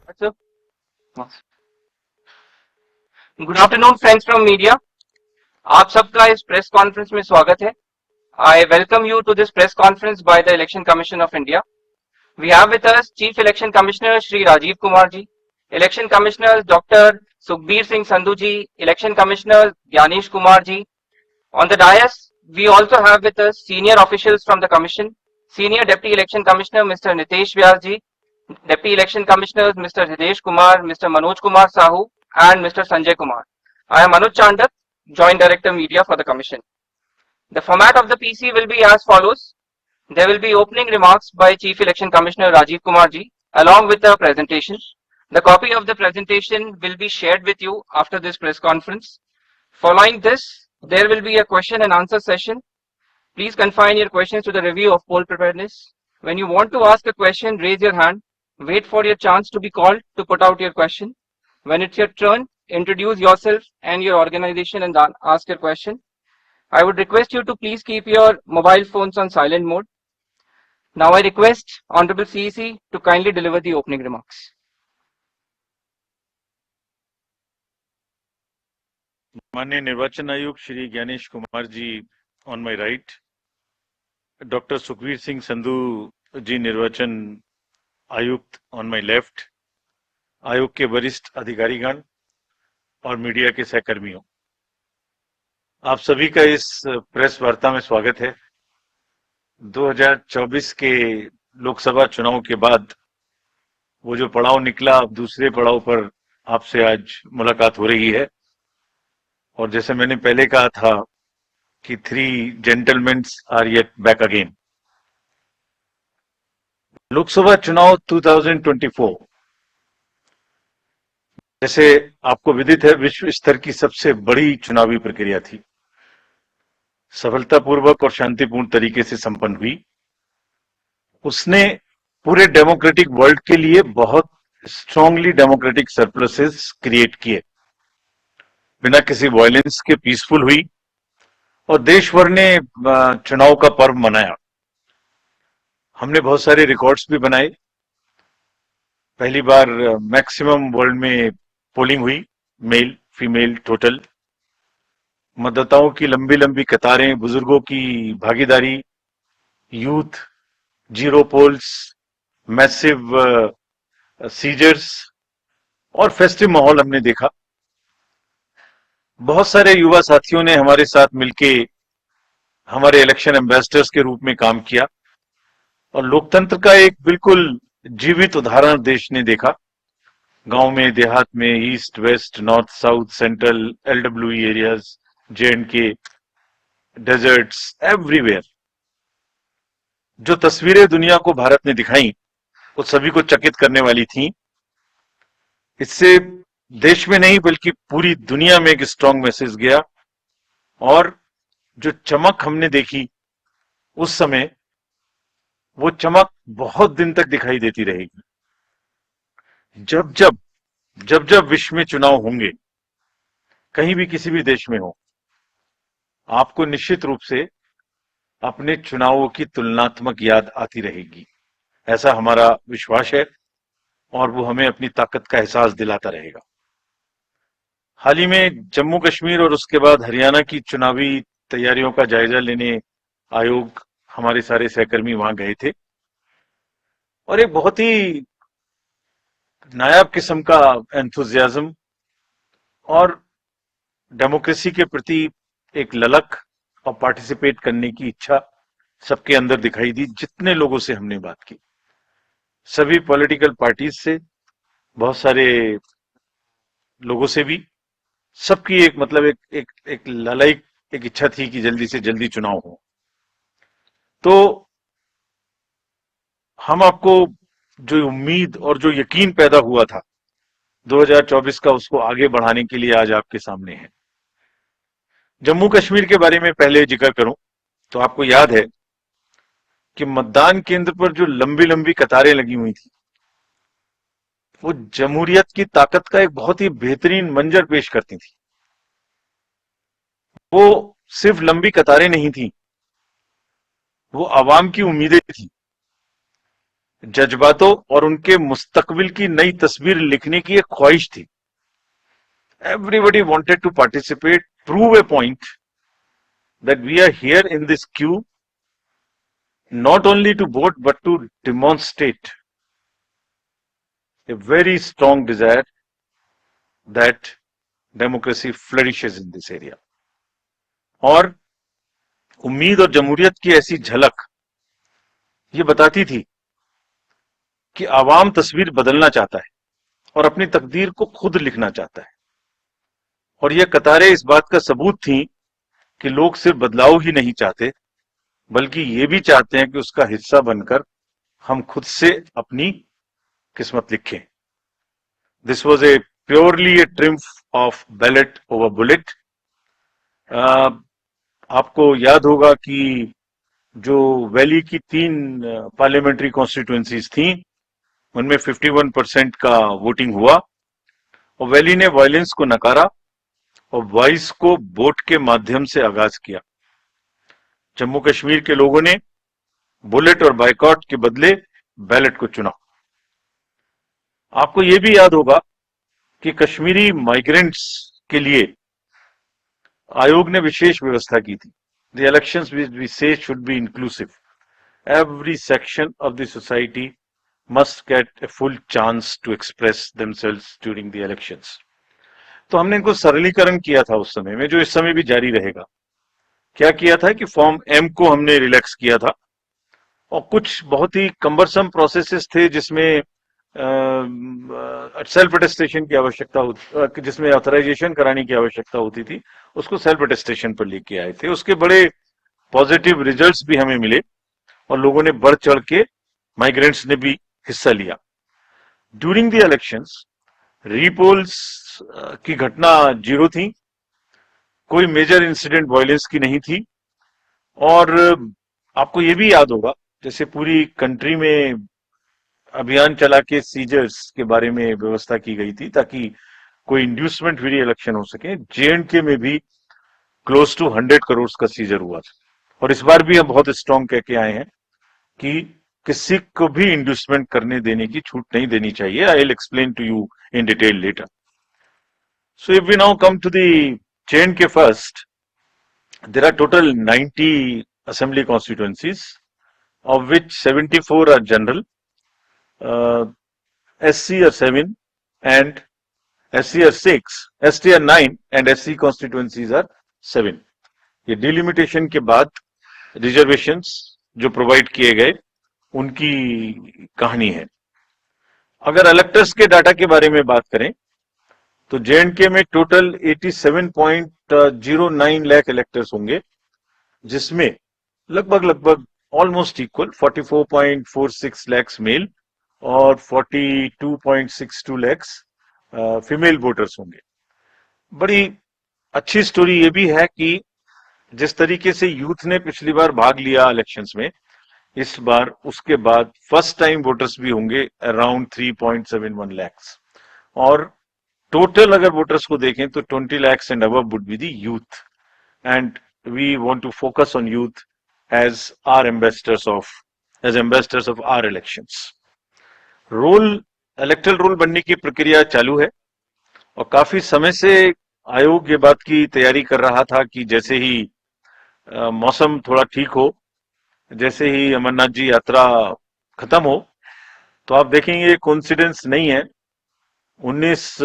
So, good afternoon friends from media. आप सबका इस प्रेस कॉन्फ्रेंस में स्वागत है। I welcome you to this press conference by the Election Commission of India. We have with us chief election commissioner Shri Rajiv Kumar ji, election commissioner doctor Sukhbir Singh Sandhu ji, election commissioner Gyanesh Kumar ji. On the dais, we also have with us senior officials from the commission, Senior Deputy Election Commissioner Mr. Nitesh Vyas ji, Deputy Election Commissioners Mr. Hitesh Kumar, Mr. Manoj Kumar Sahu, and Mr. Sanjay Kumar. I am Anuj Chandak, Joint Director Media for the commission. The format of the PC will be as follows. There will be opening remarks by Chief Election Commissioner Rajiv Kumar ji, along with a presentation. The copy of the presentation will be shared with you after this press conference. Following this, there will be a question and answer session. Please confine your questions to the review of poll preparedness. When you want to ask a question, raise your hand. Wait for your chance to be called to put out your question. When it's your turn, introduce yourself and your organization and ask your question. I would request you to please keep your mobile phones on silent mode. Now I request Honorable CEC to kindly deliver the opening remarks. माननीय निर्वाचन आयुक्त Shri Gyanesh Kumar ji on my right, doctor Sukhbir Singh Sandhu ji निर्वाचन आयुक्त on my left, आयोग के वरिष्ठ अधिकारीगण और मीडिया के सहकर्मियों, आप सभी का इस प्रेस वार्ता में स्वागत है। 2024 के लोकसभा चुनाव के बाद वो जो पड़ाव निकला, अब दूसरे पड़ाव पर आपसे आज मुलाकात हो रही है। और जैसे मैंने पहले कहा था कि 3 gentlemen are yet back again. Lok Sabha चुनाव 2024 जैसे आपको विदित है, विश्व स्तर की सबसे बड़ी चुनावी प्रक्रिया थी। सफलतापूर्वक और शांतिपूर्ण तरीके से संपन्न हुई। उसने पूरे डेमोक्रेटिक वर्ल्ड के लिए बहुत स्ट्रांगली डेमोक्रेटिक सरप्लसेस क्रिएट किए, बिना किसी वायलेंस के पीसफुल हुई और देश भर ने चुनाव का पर्व मनाया। हमने बहुत सारे रिकॉर्ड्स भी बनाए। पहली बार मैक्सिमम वर्ल्ड में पोलिंग हुई, मेल फीमेल टोटल। मतदाताओं की लंबी लंबी कतारें, बुजुर्गों की भागीदारी, youth, zero polls, massive seizures और फेस्टिव माहौल हमने देखा। बहुत सारे युवा साथियों ने हमारे साथ मिलके हमारे इलेक्शन एम्बेसडर्स के रूप में काम किया और लोकतंत्र का एक बिल्कुल जीवित उदाहरण देश ने देखा। गांव में, देहात में, east west north south central LWE areas, J and K, deserts, everywhere जो तस्वीरें दुनिया को भारत ने दिखाई, वो सभी को चकित करने वाली थी। इससे देश में नहीं बल्कि पूरी दुनिया में एक स्ट्रांग मैसेज गया और जो चमक हमने देखी उस समय, वो चमक बहुत दिन तक दिखाई देती रहेगी। जब जब जब जब विश्व में चुनाव होंगे, कहीं भी किसी भी देश में हो, आपको निश्चित रूप से अपने चुनावों की तुलनात्मक याद आती रहेगी। ऐसा हमारा विश्वास है और वो हमें अपनी ताकत का एहसास दिलाता रहेगा। हाल ही में जम्मू कश्मीर और उसके बाद हरियाणा की चुनावी तैयारियों का जायजा लेने आयोग, हमारे सारे सहकर्मी वहां गए थे और एक बहुत ही नायाब किस्म का एंथुजियाज्म और डेमोक्रेसी के प्रति एक ललक और पार्टिसिपेट करने की इच्छा सबके अंदर दिखाई दी। जितने लोगों से हमने बात की, सभी पॉलिटिकल पार्टीज से, बहुत सारे लोगों से भी, सबकी एक मतलब एक ललायक एक इच्छा थी कि जल्दी से जल्दी चुनाव हो। तो हम आपको जो उम्मीद और जो यकीन पैदा हुआ था 2024 का, उसको आगे बढ़ाने के लिए आज आपके सामने है। जम्मू कश्मीर के बारे में पहले जिक्र करूं तो आपको याद है कि मतदान केंद्र पर जो लंबी लंबी कतारें लगी हुई थी, वो जमहूरियत की ताकत का एक बहुत ही बेहतरीन मंजर पेश करती थी। वो सिर्फ लंबी कतारें नहीं थी, वो आवाम की उम्मीदें थी। जज्बातों और उनके मुस्तकबिल की नई तस्वीर लिखने की एक ख्वाहिश थी. Everybody wanted to participate, prove a point that we are here in this queue not only to vote but to demonstrate a very strong desire that democracy flourishes in this area. और उम्मीद और जमहूरियत की ऐसी झलक ये बताती थी कि आवाम तस्वीर बदलना चाहता है और अपनी तकदीर को खुद लिखना चाहता है. और ये कतारें इस बात का सबूत थी कि लोग सिर्फ बदलाव ही नहीं चाहते बल्कि ये भी चाहते हैं कि उसका हिस्सा बनकर हम खुद से अपनी किस्मत लिखें. This was a purely A triumph of ballot over bullet. आपको याद होगा कि जो वैली की 3 पार्लियामेंट्री कॉन्स्टिट्यूएंसीज थी उनमें 51% का वोटिंग हुआ और वैली ने वायलेंस को नकारा और वॉइस को वोट के माध्यम से आगाज किया. जम्मू कश्मीर के लोगों ने बुलेट और बाइकॉट के बदले बैलेट को चुना. आपको यह भी याद होगा कि कश्मीरी माइग्रेंट्स के लिए आयोग ने विशेष व्यवस्था की थी. The elections we say should be inclusive. Every section of the society must get a full chance to express themselves during the elections. तो हमने इनको सरलीकरण किया था उस समय में, जो इस समय भी जारी रहेगा. क्या किया था कि फॉर्म एम को हमने रिलैक्स किया था और कुछ बहुत ही कम्बरसम प्रोसेसेस थे जिसमें सेल्फ अटेस्टेशन की आवश्यकता होती, जिसमें ऑथराइजेशन कराने की आवश्यकता होती थी, उसको सेल्फ अटेस्टेशन पर लेके आए थे. उसके बड़े पॉजिटिव रिजल्ट्स भी हमें मिले और लोगों ने बढ़ चढ़ के, माइग्रेंट्स ने भी हिस्सा लिया. ड्यूरिंग द इलेक्शंस रीपोल्स की घटना 0 थी, कोई मेजर इंसिडेंट वायलेंस की नहीं थी. और आपको ये भी याद होगा जैसे पूरी कंट्री में अभियान चला के सीजर्स के बारे में व्यवस्था की गई थी ताकि कोई इंड्यूसमेंट फ्री इलेक्शन हो सके. JNK में भी क्लोज टू 100 करोड़ का सीजर हुआ था. और इस बार भी हम बहुत स्ट्रॉन्ग कह के आए हैं कि किसी को भी इंड्यूसमेंट करने देने की छूट नहीं देनी चाहिए. I will explain to you in detail later. So if we now come to the JNK first, there are total 90 assembly constituencies, of which 74 are general, SC are 7 and SC are 6, ST are 9 and SC constituencies are 7. ये delimitation के बाद reservations जो provide किए गए उनकी कहानी है. अगर इलेक्टर्स के डाटा के बारे में बात करें तो JNK में टोटल 87.09 लाख इलेक्टर्स होंगे, जिसमें लगभग ऑलमोस्ट इक्वल 44.46 लाख मेल और 42.62 लाख फीमेल वोटर्स होंगे. बड़ी अच्छी स्टोरी ये भी है कि जिस तरीके से यूथ ने पिछली बार भाग लिया इलेक्शंस में, इस बार उसके बाद फर्स्ट टाइम वोटर्स भी होंगे अराउंड 3.71 लाख. और टोटल अगर वोटर्स को देखें तो 20 lakhs and above would be the youth, and we want to focus on youth as ambassadors of our elections. Electoral roll बनने की प्रक्रिया चालू है और काफी समय से आयोग ये बात की तैयारी कर रहा था कि जैसे ही मौसम थोड़ा ठीक हो, जैसे ही अमरनाथ जी यात्रा खत्म हो, तो आप देखेंगे कोइंसिडेंस नहीं है, 19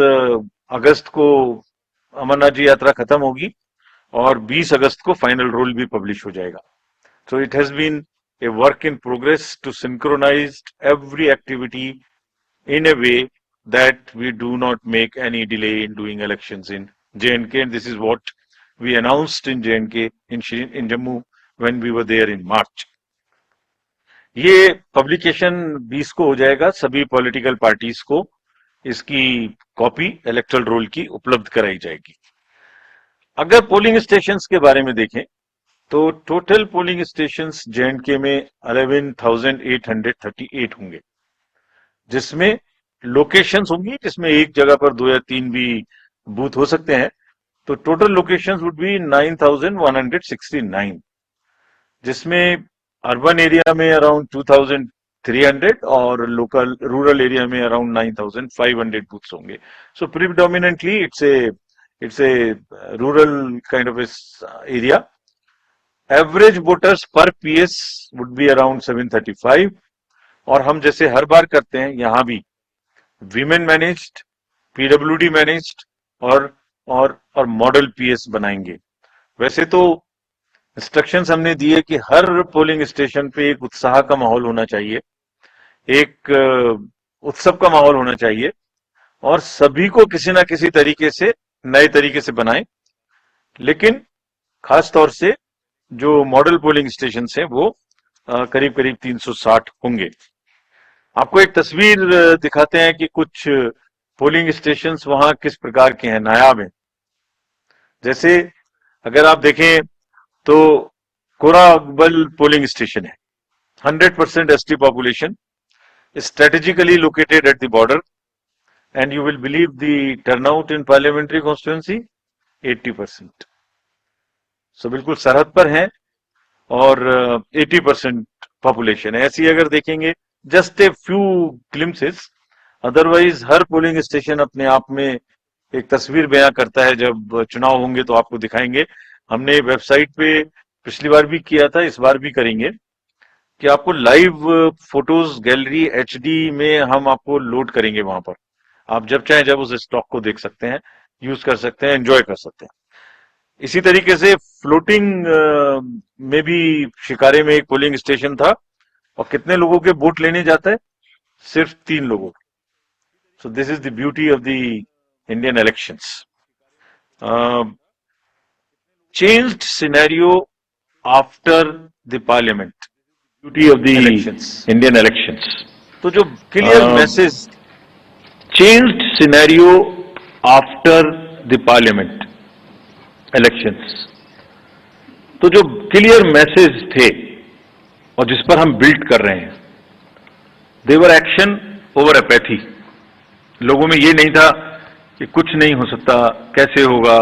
अगस्त को अमरनाथ जी यात्रा खत्म होगी और 20 अगस्त को फाइनल रोल भी पब्लिश हो जाएगा. So it has been a work in progress to synchronize every activity in a way that we do not make any delay in doing elections in JNK, and this is what we announced in JNK in Jammu when we were there in March. ये publication 20 को हो जाएगा. सभी political parties को इसकी copy electoral role की उपलब्ध कराई जाएगी. अगर पोलिंग स्टेशंस के बारे में देखें तो टोटल पोलिंग स्टेशंस JNK में 11,838 होंगे, जिसमें लोकेशंस होंगी जिसमें एक जगह पर 2 या 3 भी बूथ हो सकते हैं. तो टोटल लोकेशंस वुड बी 9,169, जिसमें अर्बन एरिया में अराउंड 9,300 और लोकल रूरल एरिया में अराउंड 9,500 बूथ्स होंगे. सो predominantly it's a rural kind of a area. Average voters per PS would be around 735. और हम जैसे हर बार करते हैं यहाँ भी विमेन मैनेज्ड, पीडब्ल्यूडी मैनेज्ड और मॉडल पीएस बनाएंगे. वैसे तो इंस्ट्रक्शंस हमने दिए कि हर पोलिंग स्टेशन पे एक उत्साह का माहौल होना चाहिए, एक उत्सव का माहौल होना चाहिए और सभी को किसी ना किसी तरीके से नए तरीके से बनाएं. लेकिन खास तौर से जो मॉडल पोलिंग स्टेशन है वो करीब करीब 360 होंगे. आपको एक तस्वीर दिखाते हैं कि कुछ पोलिंग स्टेशंस वहां किस प्रकार के हैं, नायाब हैं. जैसे अगर आप देखें तो कोराबल पोलिंग स्टेशन है, 100% ST population, strategically located at the border, and you will believe the turnout in parliamentary constituency 80%. So बिल्कुल सरहद पर हैं और 80% पॉपुलेशन है. ऐसी अगर देखेंगे just a few glimpses, otherwise her polling station अपने आप में एक तस्वीर बयां करता है. जब चुनाव होंगे तो आपको दिखाएंगे. हमने वेबसाइट पे पिछली बार भी किया था, इस बार भी करेंगे कि आपको लाइव फोटोज गैलरी एचडी में हम आपको लोड करेंगे. वहां पर आप जब चाहे जब उस स्टॉक को देख सकते हैं, यूज कर सकते हैं, एंजॉय कर सकते हैं. इसी तरीके से फ्लोटिंग में भी शिकारे में एक पोलिंग स्टेशन था और कितने लोगों के वोट लेने जाता है? सिर्फ 3 लोगों. So this is the beauty of the Indian elections. Changed scenario after the parliament, beauty of the Indian elections. तो जो clear message, changed scenario after the parliament elections, तो जो क्लियर मैसेज थे और जिस पर हम बिल्ड कर रहे हैं, देवर एक्शन ओवर अपैथी. लोगों में ये नहीं था कि कुछ नहीं हो सकता, कैसे होगा,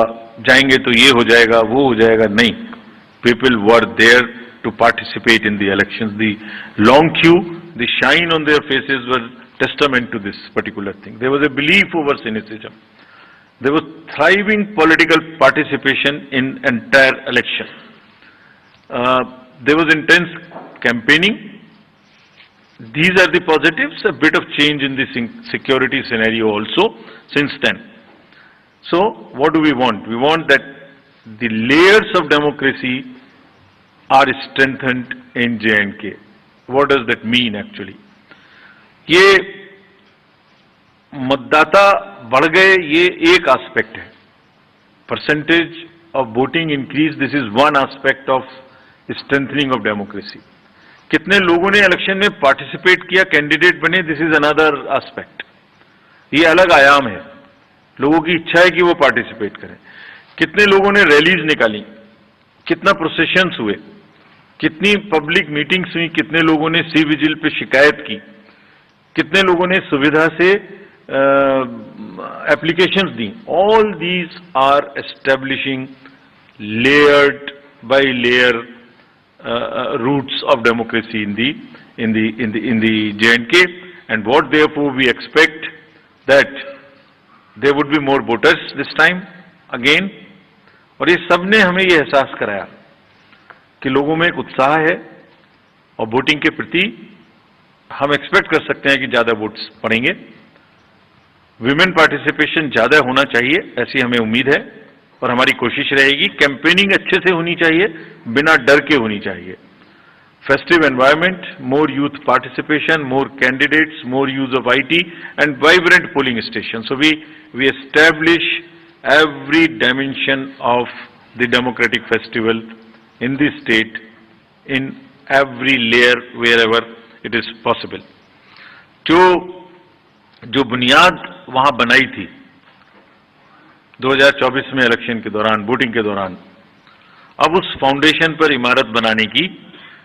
जाएंगे तो ये हो जाएगा, वो हो जाएगा. नहीं, people were there to participate in the elections. The long queue, the shine on their faces were testament to this particular thing. There was a belief over cynicism. There was thriving political participation in entire election. There was intense campaigning. These are the positives. A bit of change in the security scenario also since then. So what do we want? We want that the layers of democracy are strengthened in J&K. What does that mean actually? ये मतदाता बढ़ गए, ये एक aspect है. Percentage of voting increase, this is one aspect of strengthening of democracy. कितने लोगों ने इलेक्शन में पार्टिसिपेट किया, कैंडिडेट बने, दिस इज अनदर एस्पेक्ट. ये अलग आयाम है. लोगों की इच्छा है कि वो पार्टिसिपेट करें. कितने लोगों ने रैलीज निकाली, कितना प्रोसेशंस हुए, कितनी पब्लिक मीटिंग्स हुई, कितने लोगों ने सी विजिल पे शिकायत की, कितने लोगों ने सुविधा से एप्लीकेशंस दी. All these are establishing layered by layer roots of democracy in the J&K, and what therefore we expect that there would be more voters this time again. और ये सबने हमें ये एहसास कराया कि लोगों में एक उत्साह है और वोटिंग के प्रति हम एक्सपेक्ट कर सकते हैं कि ज्यादा वोट्स पड़ेंगे. विमेन पार्टिसिपेशन ज्यादा होना चाहिए, ऐसी हमें उम्मीद है और हमारी कोशिश रहेगी. कैंपेनिंग अच्छे से होनी चाहिए, बिना डर के होनी चाहिए. Festive environment, more youth participation, more candidates, more use of IT and vibrant polling station. So we establish every dimension of the democratic festival in the state, in every layer wherever it is possible. जो बुनियाद वहां बनाई थी 2024 में election के दौरान, voting के दौरान, अब उस फाउंडेशन पर इमारत बनाने की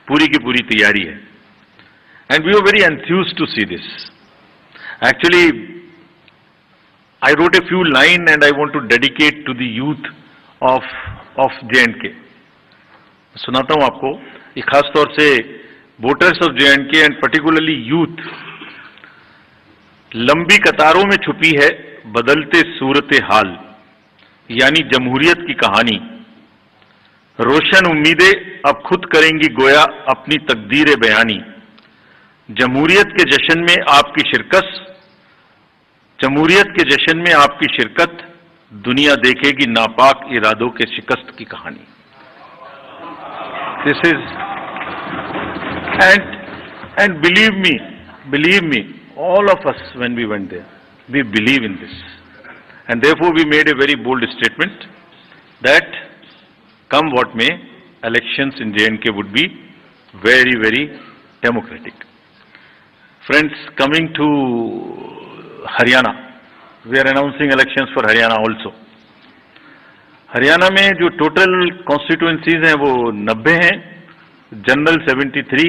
पूरी तैयारी है. And we are very enthused to see this. Actually I wrote a few lines and I want to dedicate to the youth of J&K. सुनाता हूं आपको. ये खास तौर से voters of J&K and particularly youth लंबी कतारों में छुपी है बदलते सूरत हाल, यानी जमहूरियत की कहानी। रोशन उम्मीदें अब खुद करेंगी गोया अपनी तकदीर बयानी। जमहूरियत के जश्न में आपकी शिरकत, जमहूरियत के जश्न में आपकी शिरकत, दुनिया देखेगी नापाक इरादों के शिकस्त की कहानी। This is and believe me, all of us when we went there, we believe in this, and therefore we made a very bold statement that come what may, elections in J&K would be very, very democratic. Friends, coming to Haryana, we are announcing elections for Haryana also. Haryana में जो total constituencies हैं वो 90 हैं, general 73,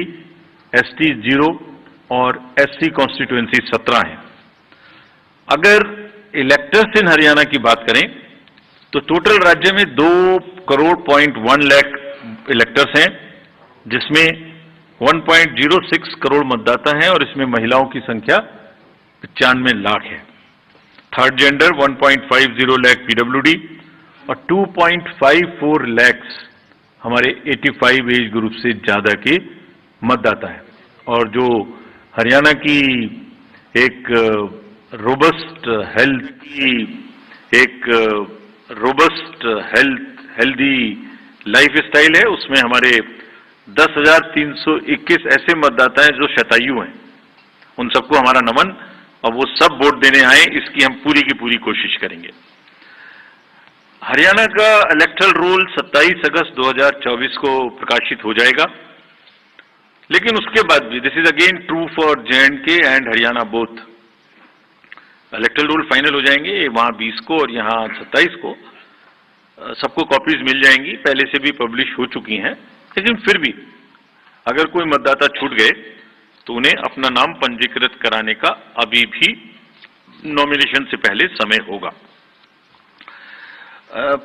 ST 0 और SC constituency 17 हैं। अगर electors इन हरियाणा की बात करें तो टोटल राज्य में 2.1 लाख इलेक्टर्स हैं, जिसमें 1.06 करोड़ मतदाता हैं और इसमें महिलाओं की संख्या 95 लाख है। थर्ड जेंडर 1.50 लाख पीडब्ल्यूडी और 2.54 लाख हमारे 85 एज ग्रुप से ज्यादा के मतदाता हैं। और जो हरियाणा की एक रोबस्ट हेल्दी लाइफ स्टाइल है, उसमें हमारे 10,321 ऐसे मतदाता हैं जो शतायु हैं। उन सबको हमारा नमन, और वो सब वोट देने आए, इसकी हम पूरी की पूरी कोशिश करेंगे। हरियाणा का इलेक्टरल रोल 27 अगस्त 2024 को प्रकाशित हो जाएगा, लेकिन उसके बाद भी this is again true for J&K and Haryana both. Electoral roll final हो जाएंगे वहां 20 को और यहां 27 को। सबको कॉपीज मिल जाएंगी, पहले से भी पब्लिश हो चुकी हैं, लेकिन फिर भी अगर कोई मतदाता छूट गए तो उन्हें अपना नाम पंजीकृत कराने का अभी भी नॉमिनेशन से पहले समय होगा।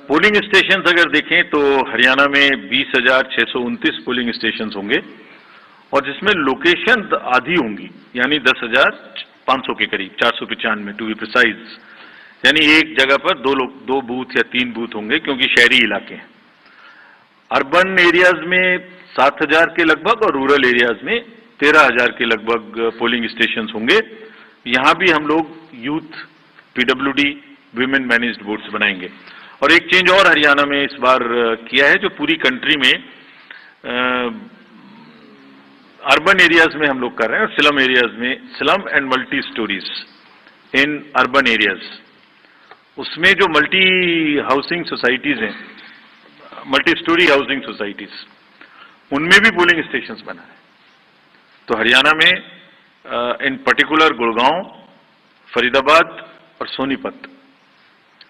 पोलिंग स्टेशन अगर देखें तो हरियाणा में 20,629 पोलिंग स्टेशन होंगे और जिसमें लोकेशन आधी होंगी, यानी 10,500 के करीब, 495 टू बी प्रिसाइज। यानी एक जगह पर दो बूथ या 3 बूथ होंगे, क्योंकि शहरी इलाके हैं। अर्बन एरियाज में 7,000 के लगभग और रूरल एरियाज में 13,000 के लगभग पोलिंग स्टेशन होंगे। यहां भी हम लोग youth, PWD, women managed votes बनाएंगे। और एक चेंज और हरियाणा में इस बार किया है, जो पूरी कंट्री में अर्बन एरियाज में हम लोग कर रहे हैं और स्लम एरियाज में, slum and multi stories in urban areas, उसमें जो मल्टी हाउसिंग सोसाइटीज हैं, मल्टी स्टोरी हाउसिंग सोसाइटीज, उनमें भी पोलिंग स्टेशंस बना है। तो हरियाणा में इन पर्टिकुलर गुड़गांव, फरीदाबाद और सोनीपत,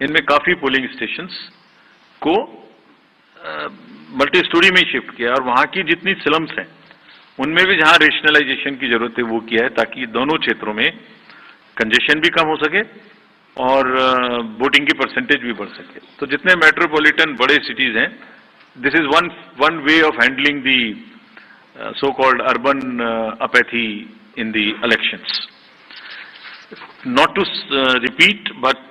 इनमें काफी पोलिंग स्टेशंस को मल्टी स्टोरी में शिफ्ट किया और वहां की जितनी स्लम्स हैं उनमें भी जहां रेशनलाइजेशन की जरूरत है वो किया है, ताकि दोनों क्षेत्रों में कंजेशन भी कम हो सके और वोटिंग की परसेंटेज भी बढ़ सके। तो जितने मेट्रोपॉलिटन बड़े सिटीज हैं, this is one way of handling the so called urban apathy in the elections. Not to repeat, but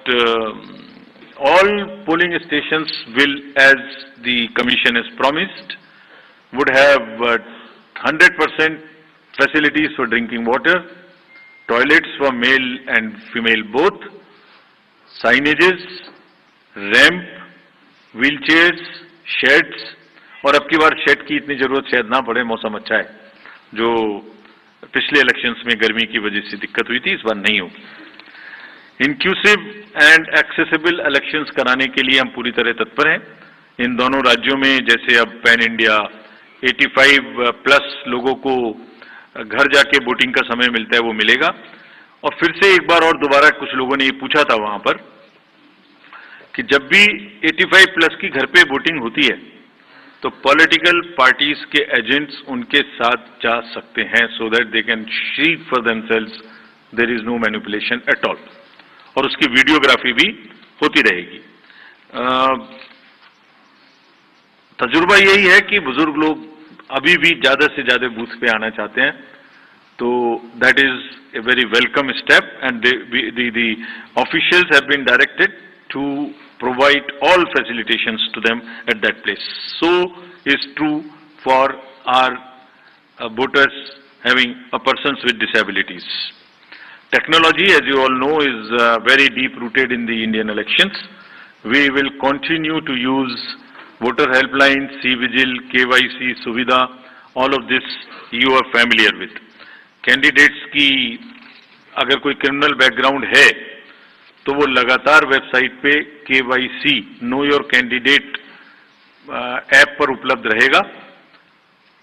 all polling stations will, as the Commission has promised, would have 100% facilities for drinking water, toilets for male and female both, signages, ramp, wheelchairs, sheds, और अब की बार shade की इतनी जरूरत शायद ना पड़े, मौसम अच्छा है। जो पिछले इलेक्शंस में गर्मी की वजह से दिक्कत हुई थी, इस बार नहीं होगी। इंक्लूसिव एंड एक्सेसिबल इलेक्शंस कराने के लिए हम पूरी तरह तत्पर हैं। इन दोनों राज्यों में जैसे अब पैन इंडिया 85+ लोगों को घर जाके वोटिंग का समय मिलता है, वो मिलेगा। और फिर से एक बार और दोबारा कुछ लोगों ने ये पूछा था वहां पर कि जब भी 85+ की घर पे वोटिंग होती है तो पॉलिटिकल पार्टीज के एजेंट्स उनके साथ जा सकते हैं, so that they can see for themselves there is no manipulation at all, और उसकी वीडियोग्राफी भी होती रहेगी। तजुर्बा यही है कि बुजुर्ग लोग अभी भी ज्यादा से ज्यादा बूथ पे आना चाहते हैं, तो that is a very welcome step and the officials have been directed to provide all facilitations to them at that place. So is true for our voters having persons with disabilities. Technology, as you all know, is very deep rooted in the Indian elections. We will continue to use voter helpline, C-Vigil, KYC, Suvidha, all of this you are familiar with. Candidates की अगर कोई criminal background है तो वो लगातार website पे KYC know your candidate app पर उपलब्ध रहेगा।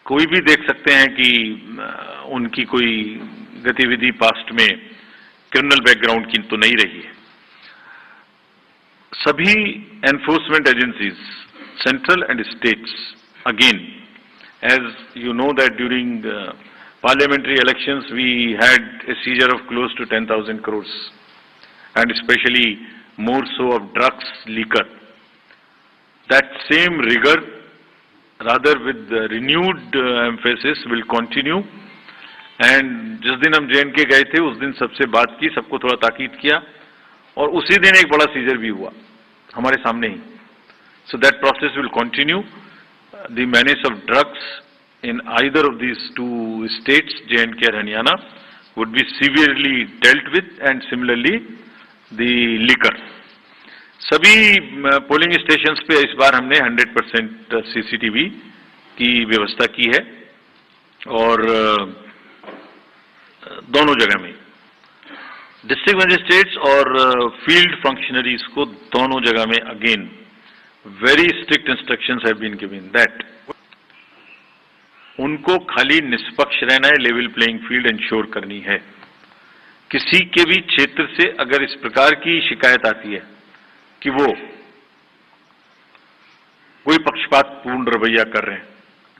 कोई भी देख सकते हैं कि उनकी कोई गतिविधि पास्ट में क्रिमिनल बैकग्राउंड की तो नहीं रही है। सभी enforcement agencies, central and states, again as you know that during parliamentary elections we had a seizure of close to 10,000 crores and especially more so of drugs, liquor. That same rigor, rather with renewed emphasis, will continue. And जिस दिन हम JNK गए थे उस दिन सबसे बात की, सबको थोड़ा ताकीद किया और उसी दिन एक बड़ा सीजर भी हुआ हमारे सामने ही. So that process will continue. The menace of drugs in either of these two states, JNK and Haryana, would be severely dealt with, and similarly the liquor. सभी पोलिंग स्टेशंस पे इस बार हमने 100% CCTV की व्यवस्था की है और दोनों जगह में डिस्ट्रिक्ट मजिस्ट्रेट्स और फील्ड फंक्शनरीज को दोनों जगह में again very strict instructions have been given that उनको खाली निष्पक्ष रहना है, लेवल प्लेइंग फील्ड इंश्योर करनी है. किसी के भी क्षेत्र से अगर इस प्रकार की शिकायत आती है कि वो कोई पक्षपातपूर्ण रवैया कर रहे हैं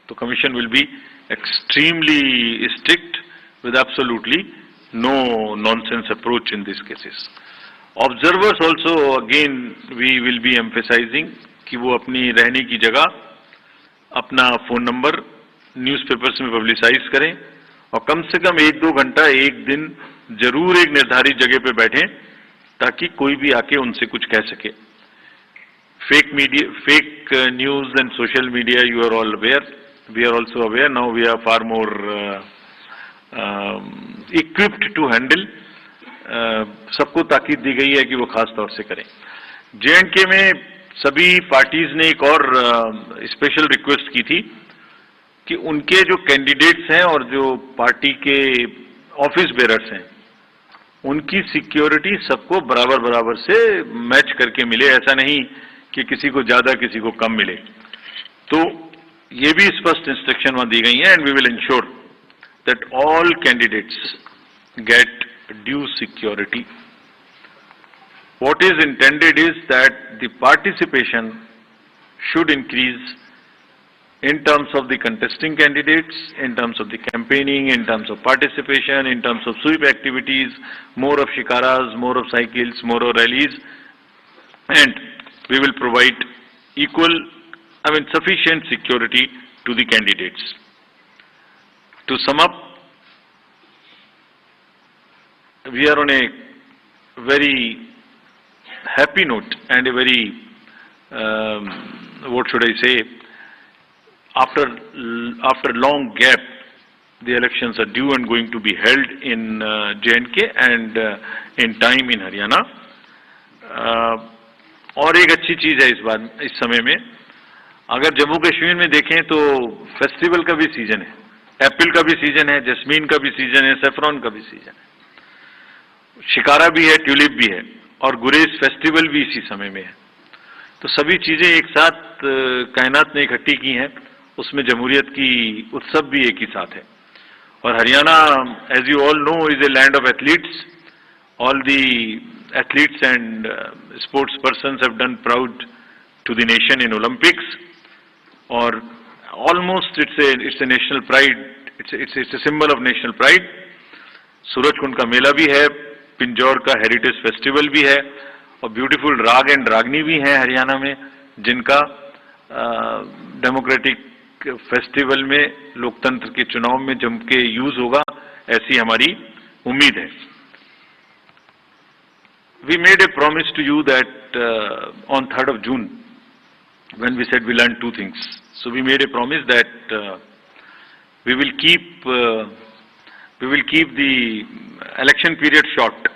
तो commission will be extremely strict with absolutely no nonsense approach in these cases. Observers also again we will be emphasizing कि वो अपनी रहने की जगह अपना फोन नंबर न्यूज़पेपर्स में पब्लिसाइज करें और कम से कम 1-2 घंटा एक दिन जरूर एक निर्धारित जगह पे बैठें ताकि कोई भी आके उनसे कुछ कह सके. Fake media, fake news and social media, you are all aware, we are also aware, now we are far more equipped to handle. सबको ताकीद दी गई है कि वो खास तौर से करें. JNK में सभी पार्टीज ने एक और स्पेशल रिक्वेस्ट की थी कि उनके जो कैंडिडेट्स हैं और जो पार्टी के ऑफिस बेरर्स हैं उनकी सिक्योरिटी सबको बराबर बराबर से मैच करके मिले, ऐसा नहीं कि किसी को ज्यादा किसी को कम मिले. तो ये भी स्पष्ट इंस्ट्रक्शन वहां दी गई हैं and we will ensure that all candidates get due security. What is intended is that the participation should increase in terms of the contesting candidates, in terms of the campaigning, in terms of participation, in terms of sweep activities, more of shikaras, more of cycles, more of rallies, and we will provide sufficient security to the candidates. To sum up, we are on a very happy note and a very, what should I say, after long gap, the elections are due and going to be held in JNK and in time in Haryana. और एक अच्छी चीज है इस समय में, अगर जम्मू कश्मीर में देखें तो फेस्टिवल का भी सीजन है, एप्पल का भी सीजन है, जस्मीन का भी सीजन है, सेफ्रॉन का भी सीजन है, शिकारा भी है, ट्यूलिप भी है और गुरेज फेस्टिवल भी इसी समय में है. तो सभी चीजें एक साथ कायनात ने इकट्ठी की हैं, उसमें जमहूरियत की उत्सव भी एक ही साथ है. और Haryana, as you all know, is a land of athletes. All the athletes and sports persons have done proud to the nation in Olympics और almost it's a national pride, it's a symbol of national pride. Surajkund का मेला भी है, पिंजौर का heritage festival भी है और beautiful राग and रागनी भी हैं हरियाणा में जिनका डेमोक्रेटिक फेस्टिवल में, लोकतंत्र के चुनाव में जम के यूज होगा, ऐसी हमारी उम्मीद है। We made a promise to you that on 3rd of June, when we said we learned two things. So we made a promise that we will keep the election period short.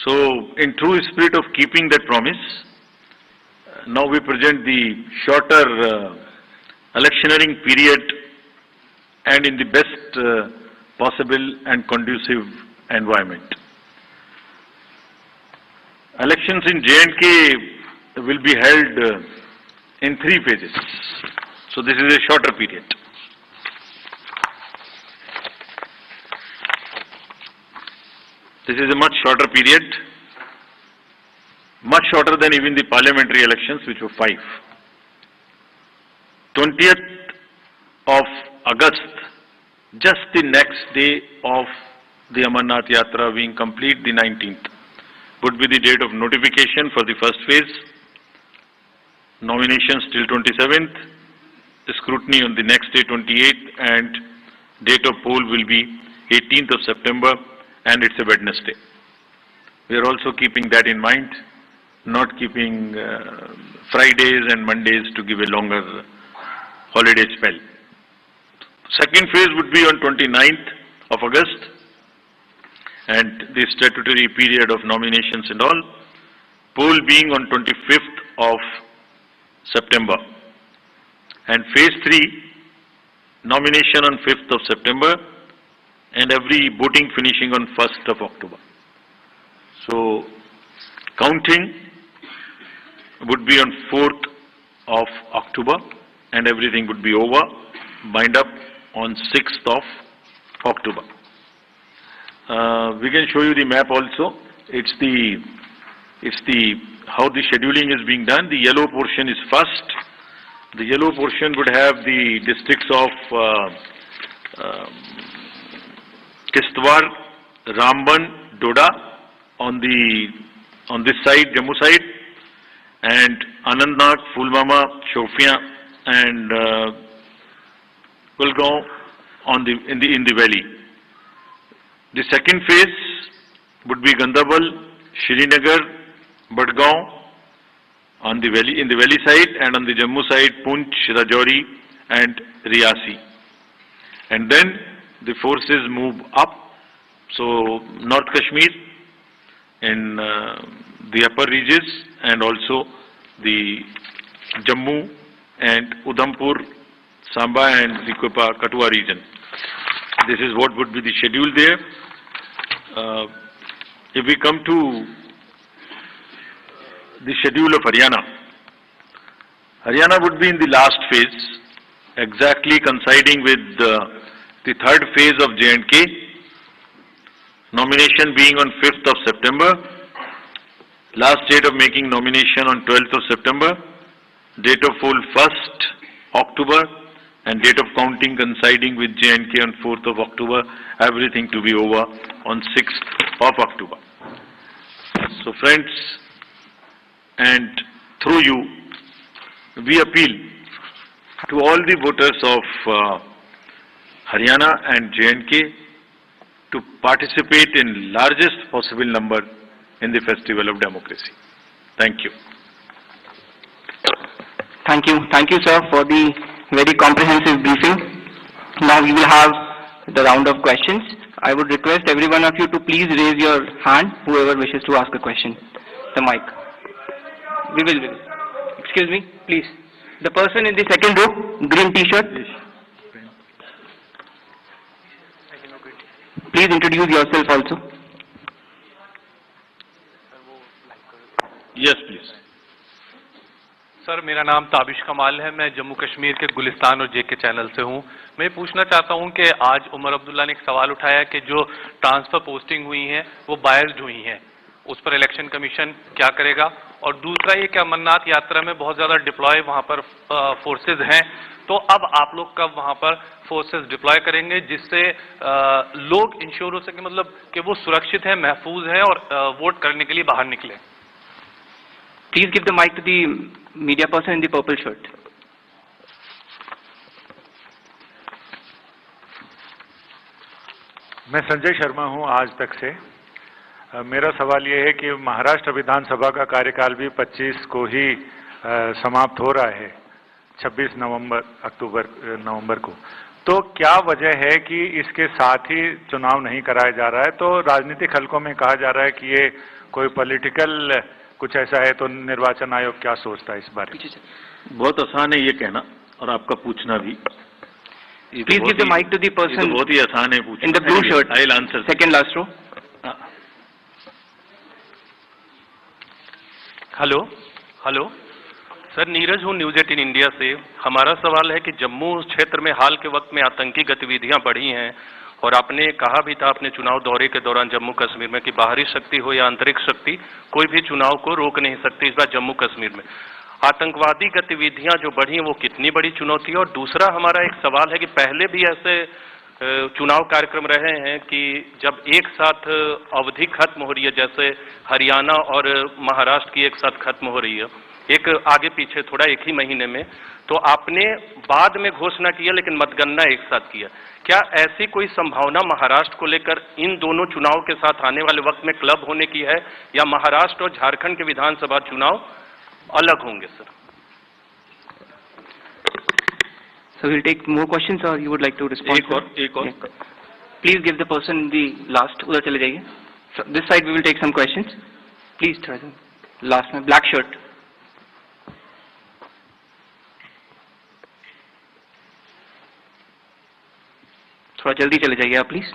So in true spirit of keeping that promise, now we present the shorter electioneering period and in the best possible and conducive environment. Elections in J&K will be held in 3 phases. So this is a shorter period. This is a much shorter period, much shorter than even the parliamentary elections, which were 5. 20th of August, just the next day of the Amarnath Yatra being complete, the 19th, would be the date of notification for the first phase, nominations till 27th, scrutiny on the next day 28th, and date of poll will be 18th of September, and it's a Wednesday. We are also keeping that in mind, not keeping Fridays and Mondays to give a longer holiday spell. Second phase would be on 29th of August, and the statutory period of nominations and all, poll being on 25th of September, and phase 3, nomination on 5th of September, and every voting finishing on 1st of October. So counting would be on 4th of October, and everything would be over, bind up on 6th of October. We can show you the map also. It's how the scheduling is being done. The yellow portion is first. The yellow portion would have the districts of Kishtwar, Ramban, Doda on this side, Jammu side, and Anantnag, Pulwama, Shopian, and Kulgaon in the valley. The second phase would be Gandarbal, Srinagar, Badgaon on the valley, in the valley side, and on the Jammu side, Poonch, Rajouri, and Riyasi. And then the forces move up. So North Kashmir in the upper reaches, and also the Jammu and Udhampur, Samba, and the Kathua region. This is what would be the schedule there. If we come to the schedule of Haryana, Haryana would be in the last phase, exactly coinciding with the third phase of J&K, nomination being on 5th of September, last date of making nomination on 12th of September, date of poll 1st October, and date of counting coinciding with J&K on 4th of October, everything to be over on 6th of October. So friends, and through you, we appeal to all the voters of Haryana and J&K to participate in largest possible number in the festival of democracy. Thank you. Thank you, sir, for the very comprehensive briefing. Now we will have the round of questions. I would request every one of you to please raise your hand, whoever wishes to ask a question. The mic. We will. Excuse me, please. The person in the second row, green t-shirt. Please introduce yourself also. Yes, please. Sir, मेरा नाम ताबिश कमाल है। मैं जम्मू कश्मीर के गुलिस्तान और जेके channel से हूं। मैं पूछना चाहता हूं कि आज उमर अब्दुल्ला ने एक सवाल उठाया कि जो ट्रांसफर पोस्टिंग हुई हैं वो बायस्ड हुई हैं, उस पर इलेक्शन कमीशन क्या करेगा? और दूसरा ये कि अमरनाथ यात्रा में बहुत ज़्यादा डिप्लॉय वहां पर फोर्सेज हैं, तो अब आप लोग कब वहां पर फोर्सेज डिप्लॉय करेंगे जिससे लोग इंश्योर हो सके, मतलब कि वो सुरक्षित है, महफूज है और वोट करने के लिए बाहर निकले? Please give the mic to the media person in the purple shirt. मैं संजय शर्मा हूं आज तक से। मेरा सवाल ये है कि महाराष्ट्र विधानसभा का कार्यकाल भी 25 को ही समाप्त हो रहा है, 26 नवंबर को। तो क्या वजह है कि इसके साथ ही चुनाव नहीं कराया जा रहा है? तो राजनीतिक हलकों में कहा जा रहा है कि ये कोई पॉलिटिकल कुछ ऐसा है, तो निर्वाचन आयोग क्या सोचता है इस बारे में? बहुत आसान है ये कहना और आपका पूछना भी। Please give the mic to the person बहुत ही आसान है पूछना। in the blue shirt. I'll answer. Second last row. Hello sir, Neeraj हूँ न्यूज 18 इंडिया से। हमारा सवाल है कि जम्मू क्षेत्र में हाल के वक्त में आतंकी गतिविधियां बढ़ी हैं और आपने कहा भी था अपने चुनाव दौरे के दौरान जम्मू कश्मीर में कि बाहरी शक्ति हो या आंतरिक शक्ति, कोई भी चुनाव को रोक नहीं सकती। इस बार जम्मू कश्मीर में आतंकवादी गतिविधियां जो बढ़ी हैं वो कितनी बड़ी चुनौती है? और दूसरा हमारा एक सवाल है कि पहले भी ऐसे चुनाव कार्यक्रम रहे हैं कि जब एक साथ अवधि खत्म हो रही है, जैसे हरियाणा और महाराष्ट्र की एक साथ खत्म हो रही है, एक आगे पीछे थोड़ा एक ही महीने में, तो आपने बाद में घोषणा किया लेकिन मतगणना एक साथ किया। क्या ऐसी कोई संभावना महाराष्ट्र को लेकर इन दोनों चुनाव के साथ आने वाले वक्त में क्लब होने की है, या महाराष्ट्र और झारखंड के विधानसभा चुनाव अलग होंगे sir? So we'll take more questions or you would like to respond? एक और। Please give the person the last. उधर चले जाइए. So this side we will take some questions. Please try them. Last में black shirt. थोड़ा जल्दी चले जाइए आप प्लीज।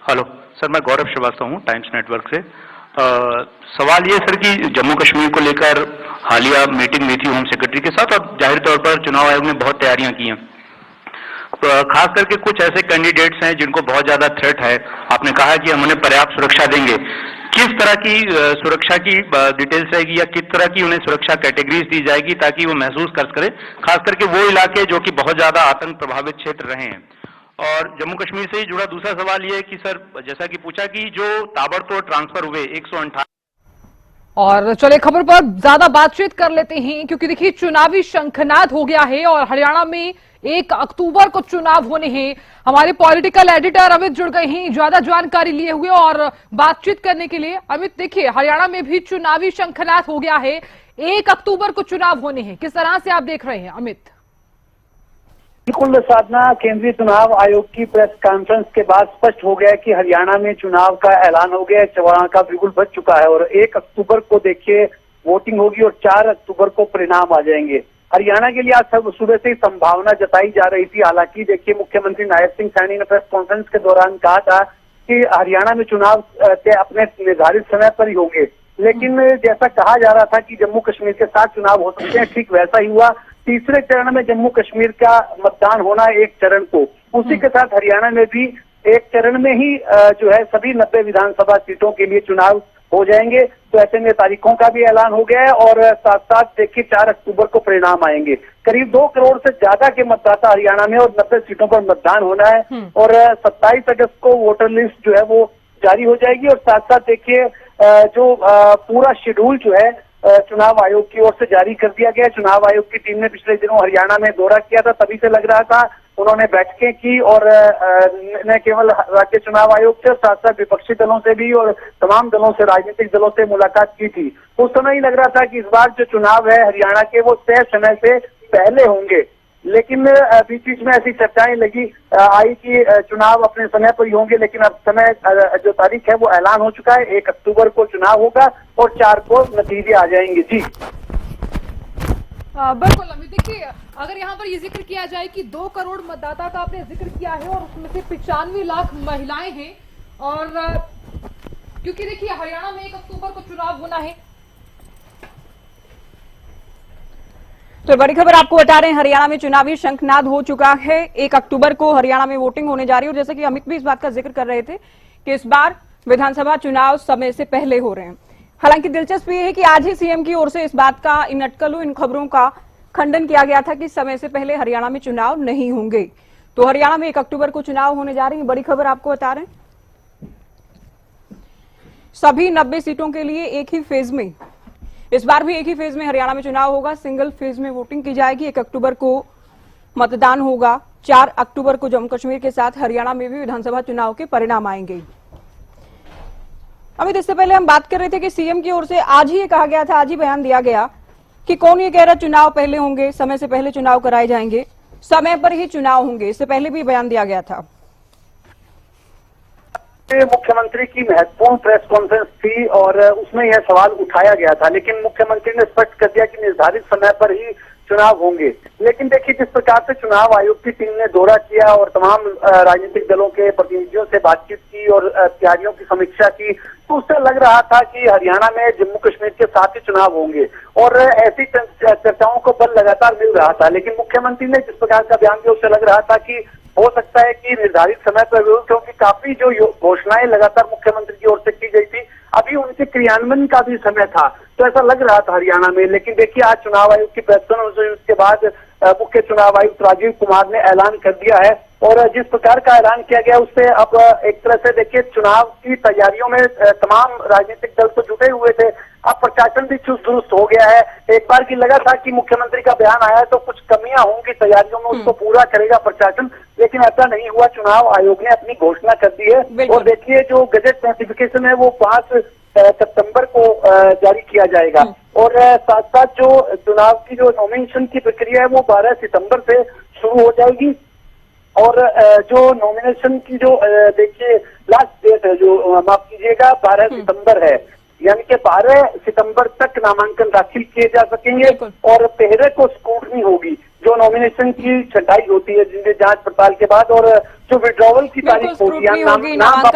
हेलो सर, मैं गौरव श्रीवास्तव हूँ टाइम्स नेटवर्क से। सवाल ये सर कि जम्मू कश्मीर को लेकर हालिया मीटिंग हुई थी होम सेक्रेटरी के साथ और जाहिर तौर पर चुनाव आयोग ने बहुत तैयारियां की हैं। खास करके कुछ ऐसे कैंडिडेट्स हैं जिनको बहुत ज्यादा थ्रेट है। आपने कहा कि हम उन्हें पर्याप्त सुरक्षा देंगे। किस तरह की सुरक्षा की डिटेल्स रहेगी या किस तरह की उन्हें सुरक्षा कैटेगरीज दी जाएगी ताकि वो महसूस कर सके, खास करके वो इलाके जो कि बहुत ज्यादा आतंक प्रभावित क्षेत्र रहे हैं? और जम्मू कश्मीर से ही जुड़ा दूसरा सवाल ये है कि सर, जैसा कि पूछा कि जो ताबड़तोड़ ट्रांसफर हुए 158। और चले खबर पर ज्यादा बातचीत कर लेते हैं, क्योंकि देखिए चुनावी शंखनाद हो गया है और हरियाणा में 1 अक्टूबर को चुनाव होने हैं। हमारे पॉलिटिकल एडिटर अमित जुड़ गए हैं ज्यादा जानकारी लिए हुए और बातचीत करने के लिए। अमित, देखिए हरियाणा में भी चुनावी शंखनाद हो गया है, 1 अक्टूबर को चुनाव होने हैं, किस तरह से आप देख रहे हैं अमित? बिल्कुल साधना, केंद्रीय चुनाव आयोग की प्रेस कॉन्फ्रेंस के बाद स्पष्ट हो गया कि हरियाणा में चुनाव का ऐलान हो गया है, चौराहा का बिल्कुल बज चुका है और 1 अक्टूबर को देखिए वोटिंग होगी और 4 अक्टूबर को परिणाम आ जाएंगे। हरियाणा के लिए आज सब सुबह से ही संभावना जताई जा रही थी। हालांकि देखिए मुख्यमंत्री नायब सिंह सैनी ने प्रेस कॉन्फ्रेंस के दौरान कहा था कि हरियाणा में चुनाव अपने निर्धारित समय पर ही होंगे, लेकिन जैसा कहा जा रहा था कि जम्मू कश्मीर के साथ चुनाव हो सकते हैं, ठीक वैसा ही हुआ। तीसरे चरण में जम्मू कश्मीर का मतदान होना है 1 चरण को, उसी के साथ हरियाणा में भी 1 चरण में ही जो है सभी 90 विधानसभा सीटों के लिए चुनाव हो जाएंगे। तो ऐसे में तारीखों का भी ऐलान हो गया है और साथ साथ देखिए 4 अक्टूबर को परिणाम आएंगे। करीब 2 करोड़ से ज्यादा के मतदाता हरियाणा में और 90 सीटों पर मतदान होना है और 27 अगस्त को वोटर लिस्ट जो है वो जारी हो जाएगी। और साथ साथ देखिए जो पूरा शेड्यूल जो है चुनाव आयोग की ओर से जारी कर दिया गया। चुनाव आयोग की टीम ने पिछले दिनों हरियाणा में दौरा किया था, तभी से लग रहा था उन्होंने बैठकें की और न केवल राज्य चुनाव आयोग से, साथ साथ विपक्षी दलों से भी और तमाम दलों से, राजनीतिक दलों से मुलाकात की थी। उस समय ही लग रहा था कि इस बार जो चुनाव है हरियाणा के वो तय समय से पहले होंगे, लेकिन बीच बीच में ऐसी चर्चाएं आई कि चुनाव अपने समय पर ही होंगे, लेकिन अब समय जो तारीख है वो ऐलान हो चुका है। 1 अक्टूबर को चुनाव होगा और 4 को नतीजे आ जाएंगे। जी बिल्कुल अमित, देखिए अगर यहाँ पर ये जिक्र किया जाए कि 2 करोड़ मतदाता का आपने जिक्र किया है और उसमें से 95 लाख महिलाएं हैं, और क्योंकि देखिए हरियाणा में 1 अक्टूबर को चुनाव होना है। तो बड़ी खबर आपको बता रहे हैं, हरियाणा में चुनावी शंखनाद हो चुका है। 1 अक्टूबर को हरियाणा में वोटिंग होने जा रही है और जैसे कि अमित भी इस बात का जिक्र कर रहे थे कि इस बार विधानसभा चुनाव समय से पहले हो रहे हैं। हालांकि दिलचस्प ये है कि आज ही सीएम की ओर से इस बात का, इन अटकलों, इन खबरों का खंडन किया गया था कि समय से पहले हरियाणा में चुनाव नहीं होंगे। तो हरियाणा में 1 अक्टूबर को चुनाव होने जा रही है। बड़ी खबर आपको बता रहे हैं, सभी 90 सीटों के लिए एक ही फेज में इस बार भी एक ही फेज में हरियाणा में चुनाव होगा, सिंगल फेज में वोटिंग की जाएगी। 1 अक्टूबर को मतदान होगा, 4 अक्टूबर को जम्मू कश्मीर के साथ हरियाणा में भी विधानसभा चुनाव के परिणाम आएंगे। अमित, इससे पहले हम बात कर रहे थे कि सीएम की ओर से आज ही ये कहा गया था, आज ही बयान दिया गया कि कौन ये कह रहा चुनाव पहले होंगे, समय से पहले चुनाव कराए जाएंगे, समय पर ही चुनाव होंगे। इससे पहले भी बयान दिया गया था। मुख्यमंत्री की महत्वपूर्ण प्रेस कॉन्फ्रेंस थी और उसमें यह सवाल उठाया गया था, लेकिन मुख्यमंत्री ने स्पष्ट कर दिया कि निर्धारित समय पर ही चुनाव होंगे। लेकिन देखिए, जिस प्रकार से चुनाव आयोग की टीम ने दौरा किया और तमाम राजनीतिक दलों के प्रतिनिधियों से बातचीत की और तैयारियों की समीक्षा की, तो उससे लग रहा था कि हरियाणा में जम्मू कश्मीर के साथ ही चुनाव होंगे और ऐसी चर्चाओं को बल लगातार मिल रहा था। लेकिन मुख्यमंत्री ने जिस प्रकार का बयान दिया, उससे लग रहा था कि हो सकता है कि निर्धारित समय पर, क्योंकि काफी जो घोषणाएं लगातार मुख्यमंत्री की ओर से की गई थी, अभी उनके क्रियान्वयन का भी समय था, तो ऐसा लग रहा था हरियाणा में। लेकिन देखिए, आज चुनाव आयोग की प्रेस कॉन्फ्रेंस के बाद मुख्य चुनाव आयुक्त राजीव कुमार ने ऐलान कर दिया है और जिस प्रकार का ऐलान किया गया उससे अब एक तरह से देखिए, चुनाव की तैयारियों में तमाम राजनीतिक दल तो जुटे हुए थे, अब प्रशासन भी चुस्त दुरुस्त हो गया है। एक बार की लगा था कि मुख्यमंत्री का बयान आया है तो कुछ कमियां होंगी तैयारियों में, उसको पूरा करेगा प्रशासन, लेकिन ऐसा नहीं हुआ। चुनाव आयोग ने अपनी घोषणा कर दी है और देखिए, जो गजट नोटिफिकेशन है वो 5 सितंबर को जारी किया जाएगा और साथ साथ जो चुनाव की जो नॉमिनेशन की प्रक्रिया है वो 12 सितंबर से शुरू हो जाएगी और जो नॉमिनेशन की जो देखिए लास्ट डेट है, जो माफ कीजिएगा 12 सितंबर है, यानी कि 12 सितंबर तक नामांकन दाखिल किए जा सकेंगे और 13 को स्क्रूटनी होगी, जो नॉमिनेशन की छटाई होती है जिनके जांच पड़ताल के बाद, और जो विड्रॉवल की तारीख होगी, नाम वापस